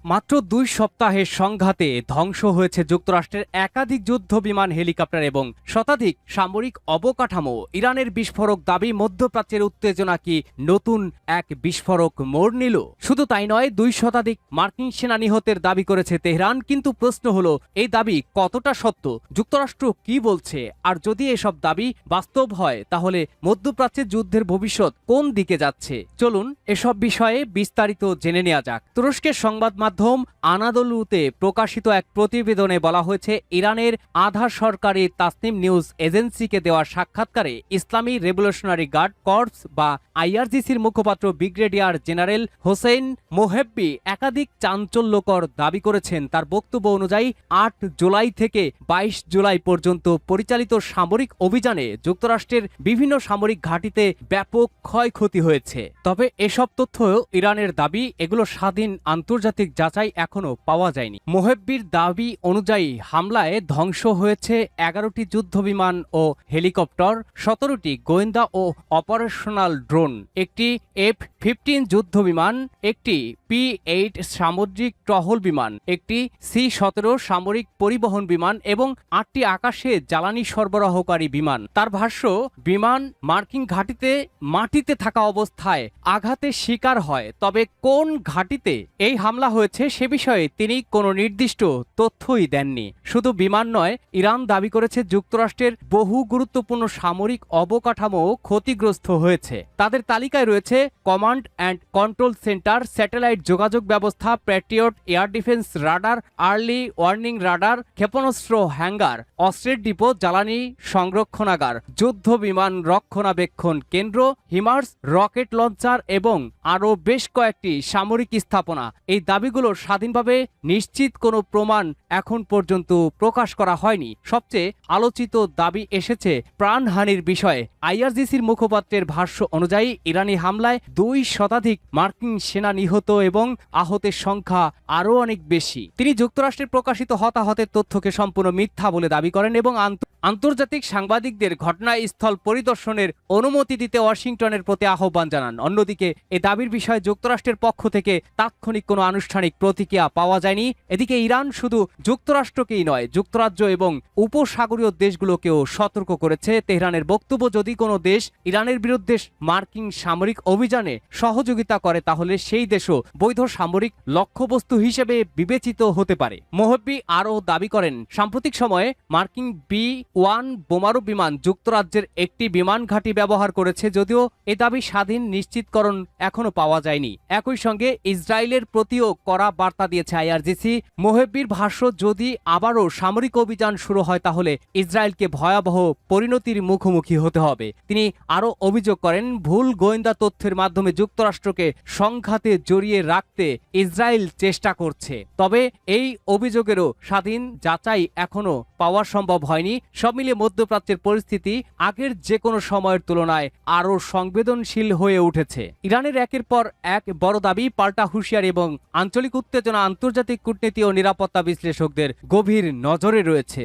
মাত্র ২ সপ্তাহের সংঘাতে ধ্বংস হয়েছে যুক্তরাষ্ট্রের একাধিক যুদ্ধ বিমান, হেলিকপ্টার এবং শতাধিক সামরিক অবকাঠামো। ইরানের বিস্ফোরক দাবি মধ্যপ্রাচ্যের উত্তেজনা কি নতুন এক বিস্ফোরক মোড় নিল? শুধু তাই নয়, ২ শতাধিক মার্কিন সেনা নিহতের দাবি করেছে তেহরান। কিন্তু প্রশ্ন হলো, এই দাবি কতটা সত্য? যুক্তরাষ্ট্র কি বলছে? আর যদি এসব দাবি বাস্তব হয়, তাহলে মধ্যপ্রাচ্যের যুদ্ধের ভবিষ্যৎ কোন দিকে যাচ্ছে? চলুন এসব বিষয়ে বিস্তারিত জেনে নেওয়া যাক। তুরস্কের সংবাদ মাধ্যম আনাদোলুতে প্রকাশিত এক প্রতিবেদনে বলা হয়েছে, ইরানের আধা সরকারি তাসনিম নিউজ এজেন্সিকে দেওয়া সাক্ষাৎকারে ইসলামী রেভলিউশনারি গার্ড কর্পস বা আইআরজিসির মুখপাত্র ব্রিগেডিয়ার জেনারেল হোসেইন মোহেব্বি একাধিক চাঞ্চল্যকর দাবি করেছেন। তার বক্তব্য অনুযায়ী ৮ জুলাই থেকে ২২ জুলাই পর্যন্ত পরিচালিত সামরিক অভিযানে যুক্তরাষ্ট্রের বিভিন্ন সামরিক ঘাঁটিতে ব্যাপক ক্ষয়ক্ষতি হয়েছে। তবে এসব তথ্য ইরানের দাবি, এগুলো স্বাধীন আন্তর্জাতিক যাচাই এখনো পাওয়া যায়নি। মোহেব্বির দাবি অনুযায়ী হামলায় ধ্বংস হয়েছে ১১টি যুদ্ধবিমান ও হেলিকপ্টার, ১৭টি গোয়েন্দা ও অপারেশনাল ড্রোন, একটি F-15 যুদ্ধবিমান, একটি P-8 সামুদ্রিক টহল বিমান, একটি C-17 সামরিক পরিবহন বিমান এবং ৮টি আকাশে জ্বালানি সরবরাহকারী বিমান। তার ভাষ্য, বিমান মার্কিন ঘাঁটিতে মাটিতে থাকা অবস্থায় আঘাতের শিকার হয়। তবে কোন ঘাঁটিতে এই হামলা হয়েছে সে বিষয়ে তিনি কোনো নির্দিষ্ট তথ্যই দেননি। শুধু বিমান নয়, ইরান দাবি করেছে যুক্তরাষ্ট্রের বহু গুরুত্বপূর্ণ সামরিক অবকাঠামো ক্ষতিগ্রস্ত হয়েছে। তাদের তালিকায় রয়েছে command and control centre, satellite যোগাযোগ ব্যবস্থা, Patriot air defence radar, early warning radar, ক্ষেপণাস্ত্র হ্যাঙ্গার, অস্ত্রের ডিপো, জ্বালানি সংরক্ষণাগার, যুদ্ধ বিমান রক্ষণাবেক্ষণ কেন্দ্র, হিমার্স রকেট লঞ্চার এবং আরও বেশ কয়েকটি সামরিক স্থাপনা। এই দাবিগুলো স্বাধীনভাবে নিশ্চিত কোনো প্রমাণ এখন পর্যন্ত প্রকাশ করা হয়নি। সবচেয়ে আলোচিত দাবি এসেছে প্রাণহানির বিষয়ে। আইআরজিসির মুখপাত্রের ভাষ্য অনুযায়ী ইরানি হামলায় ২ শতাধিক মার্কিন সেনা নিহত এবং আহতের সংখ্যা আরও অনেক বেশি। তিনি যুক্তরাষ্ট্রের প্রকাশিত হতাহতের তথ্যকে সম্পূর্ণ মিথ্যা বলে দাবি করেন এবং আন্তর্জাতিক সাংবাদিকদের ঘটনাস্থল পরিদর্শনের অনুমতি দিতে ওয়াশিংটনের প্রতি আহ্বান জানান। অন্যদিকে এ দাবির বিষয়ে যুক্তরাষ্ট্রের পক্ষ থেকে তাৎক্ষণিক কোনো আনুষ্ঠানিক প্রতিক্রিয়া পাওয়া যায়নি। এদিকে ইরান শুধু যুক্তরাষ্ট্রকেই নয়, যুক্তরাজ্য এবং উপসাগরীয় দেশগুলোকেও সতর্ক করেছে। তেহরানের বক্তব্য, যদি কোনো দেশ ইরানের বিরুদ্ধে মার্কিন সামরিক অভিযানে সহযোগিতা করে, তাহলে সেই দেশও বৈধ সামরিক লক্ষ্যবস্তু হিসেবে বিবেচিত হতে পারে। মোহেব্বি আরও দাবি করেন, সাম্প্রতিক সময়ে মার্কিন B-1 বোমারু বিমান যুক্তরাজ্যের একটি বিমান ঘাঁটি ব্যবহার করেছে, যদিও এ দাবি স্বাধীন নিশ্চিতকরণ এখনো পাওয়া যায়নি। একই সঙ্গে ইসরায়েলের প্রতিও কড়া বার্তা দিয়েছে আইআরজিসি। মোহেব্বির ভাষ্য, যদি আবারও সামরিক অভিযান শুরু হয়, তাহলে ইসরায়েলকে ভয়াবহ পরিণতির মুখোমুখি হতে হবে। তিনি আরও অভিযোগ করেন, ভুল গোয়েন্দা তথ্যের মাধ্যমে যুক্তরাষ্ট্রকে সংঘাতে জড়িয়ে রাখতে ইসরায়েল চেষ্টা করছে। তবে এই অভিযোগেরও স্বাধীন যাচাই এখনো পাওয়া সম্ভব হয়নি। সব মিলিয়ে মধ্যপ্রাচ্যের পরিস্থিতি আগের যে কোনো সময়ের তুলনায় আরও সংবেদনশীল হয়ে উঠেছে। ইরানের একের পর এক বড় দাবি, পাল্টা হুঁশিয়ারি এবং আঞ্চলিক উত্তেজনা আন্তর্জাতিক কূটনীতি ও নিরাপত্তা বিশ্লেষকদের গভীর নজরে রয়েছে।